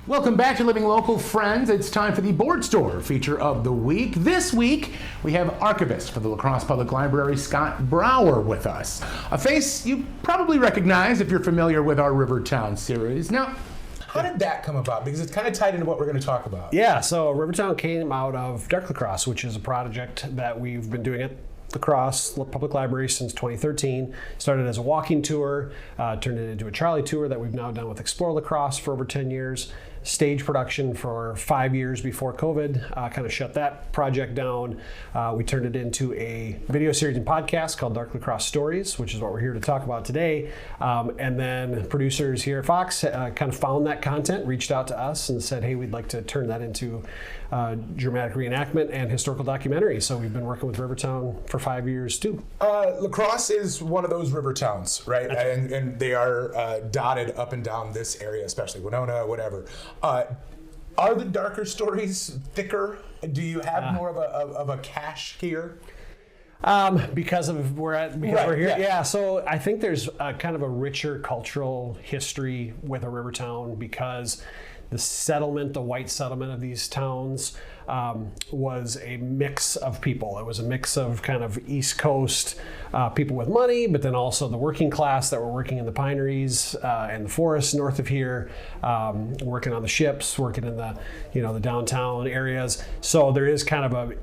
Welcome back to Living Local, friends. It's time for the Board Store feature of the week. This week, we have archivist for the La Crosse Public Library, Scott Brower, with us. A face you probably recognize if you're familiar with our Rivertown series. Now, how did that come about? Because it's kind of tied into what we're going to talk about. Yeah, so Rivertown came out of Dark La Crosse, which is a project that we've been doing at La Crosse Public Library since 2013. Started as a walking tour, turned it into a trolley tour that we've now done with Explore La Crosse for over 10 years. Stage production for 5 years before COVID, kind of shut that project down. We turned it into a video series and podcast called Dark La Crosse Stories, which is what we're here to talk about today. And then producers here at Fox kind of found that content, reached out to us and said, hey, we'd like to turn that into dramatic reenactment and historical documentary. So we've been working with Rivertown for 5 years too. La Crosse is one of those river towns, right? And they are dotted up and down this area, especially Winona, whatever. Are the darker stories thicker? Do you have more of a cache here? Because we're here. Yeah. So I think there's kind of a richer cultural history with a river town because the settlement, the white settlement of these towns was a mix of people. It was a mix of kind of East Coast people with money, but then also the working class that were working in the pineries and the forests north of here, working on the ships, working in the downtown areas. So there is kind of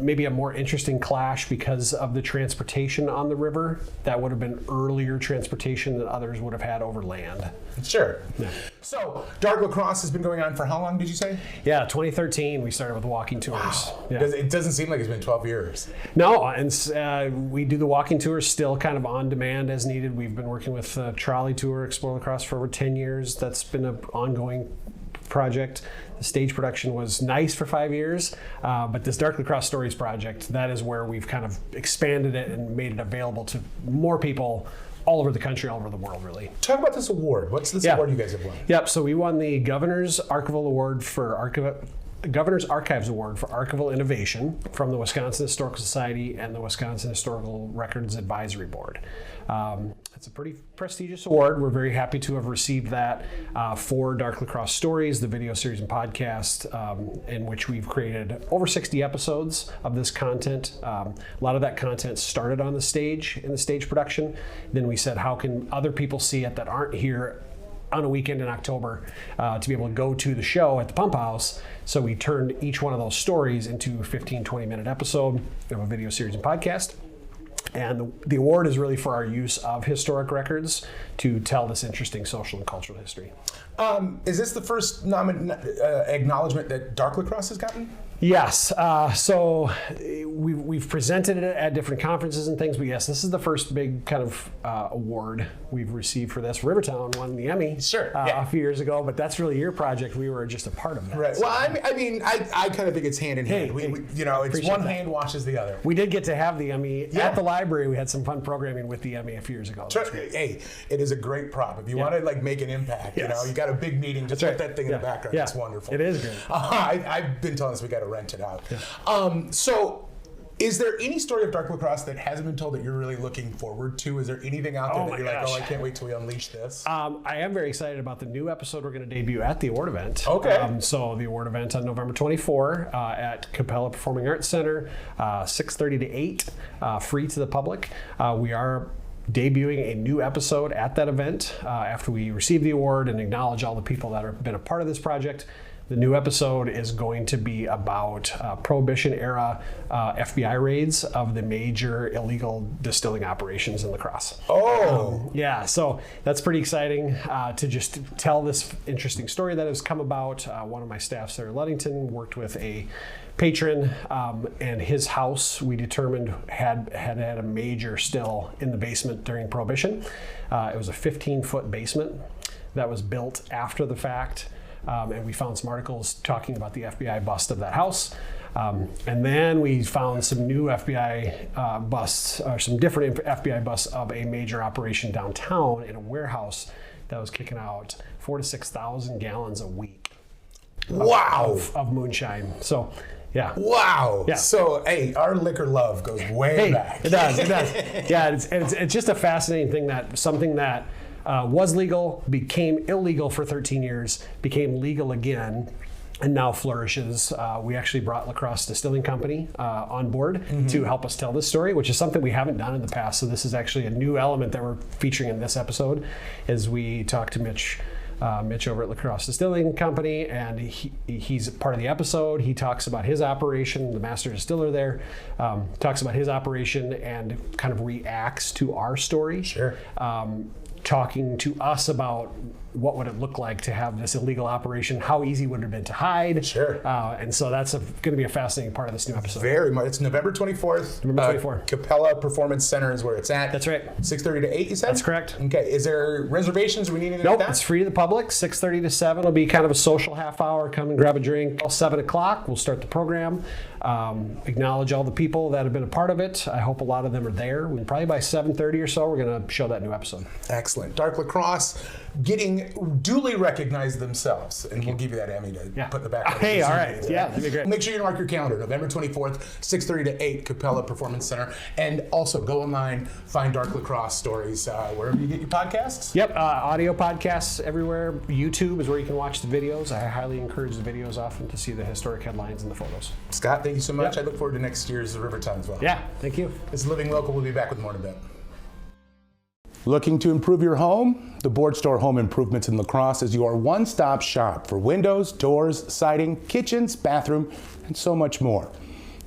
maybe a more interesting clash because of the transportation on the river. That would have been earlier transportation that others would have had over land. Sure. Yeah. So Dark La Crosse has been going on for how long, did you say? Yeah, 2013 we started with walking tours. Wow. Yeah. It doesn't seem like it's been 12 years. No, and we do the walking tours still kind of on demand as needed. We've been working with Trolley Tour, Explore La Crosse for over 10 years. That's been an ongoing project. The stage production was nice for 5 years, but this Dark La Crosse Stories project, that is where we've kind of expanded it and made it available to more people all over the country, all over the world, really. Talk about this award. What's this award you guys have won? Yep, so we won the Governor's Archival Award for Governor's Archives Award for Archival Innovation from the Wisconsin Historical Society and the Wisconsin Historical Records Advisory Board. It's a pretty prestigious award. We're very happy to have received that for Dark La Crosse Stories, the video series and podcast, in which we've created over 60 episodes of this content. A lot of that content started on the stage, in the stage production. Then we said, how can other people see it that aren't here on a weekend in October to be able to go to the show at the Pump House? So we turned each one of those stories into a 15, 20-minute episode of a video series and podcast. And the award is really for our use of historic records to tell this interesting social and cultural history. Is this the first acknowledgement that Dark La Crosse has gotten? Yes. So we've presented it at different conferences and things, but yes, this is the first big kind of award we've received for this. Rivertown won the Emmy a few years ago, but that's really your project. We were just a part of that. Right. Well, I kind of think it's hand in hand. It's one hand washes the other. We did get to have the Emmy at the library. We had some fun programming with the Emmy a few years ago. Hey, it is a great prop. If you want to make an impact, you got a big meeting, just put that thing in the background. It's wonderful. It is good. I've been telling us we got to rent it out. Yeah. So is there any story of Dark La Crosse that hasn't been told that you're really looking forward to? Is there anything out there that you're like, I can't wait till we unleash this? I am very excited about the new episode we're going to debut at the award event. Okay. So the award event on November 24 at Capella Performing Arts Center, 6:30 to 8, free to the public. We are debuting a new episode at that event after we receive the award and acknowledge all the people that have been a part of this project. The new episode is going to be about Prohibition-era FBI raids of the major illegal distilling operations in La Crosse. So that's pretty exciting to just tell this interesting story that has come about. One of my staff, Sarah Ludington, worked with a patron, and his house, we determined, had a major still in the basement during Prohibition. It was a 15-foot basement that was built after the fact. And we found some articles talking about the FBI bust of that house. And then we found some new FBI busts, or some different FBI busts of a major operation downtown in a warehouse that was kicking out 4,000 to 6,000 gallons a week. Of moonshine. So, yeah. Wow. Yeah. So, hey, our liquor love goes way back. It does. Yeah, it's just a fascinating thing, something that was legal, became illegal for 13 years, became legal again, and now flourishes. We actually brought Lacrosse Distilling Company on board to help us tell this story, which is something we haven't done in the past. So this is actually a new element that we're featuring in this episode as we talk to Mitch over at Lacrosse Distilling Company, and he's part of the episode. He talks about his operation, the master distiller there, talks about his operation and kind of reacts to our story. Sure. Talking to us about what would it look like to have this illegal operation, how easy would it have been to hide. Sure. And so that's going to be a fascinating part of this new episode. Very much. It's November 24th. November 24th. Capella Performance Center is where it's at. That's right. 6:30 to 8, you said? That's correct. Okay. Is there reservations? Do we need anything Nope, like that? it's free to the public. 6:30 to 7 will be kind of a social half hour. Come and grab a drink. 7 o'clock, we'll start the program. Acknowledge all the people that have been a part of it. I hope a lot of them are there. And probably by 7:30 or so, we're going to show that new episode. Excellent. Dark Lacrosse getting duly recognized themselves, and we'll give you that Emmy to put in the back. Hey, all right. Yeah, that'd be great. Make sure you mark your calendar. November 24th, 6:30 to 8, Capella Performance Center. And also go online, find Dark Lacrosse stories wherever you get your podcasts. Yep, audio podcasts everywhere. YouTube is where you can watch the videos. I highly encourage the videos often to see the historic headlines and the photos. Scott, thank you so much. Yep. I look forward to next year's Rivertown as well. Yeah, thank you. This is Living Local. We'll be back with more in a bit. Looking to improve your home? The Board Store Home Improvements in Lacrosse is your one-stop shop for windows, doors, siding, kitchens, bathroom, and so much more.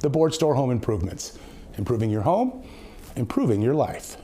The Board Store Home Improvements. Improving your home, improving your life.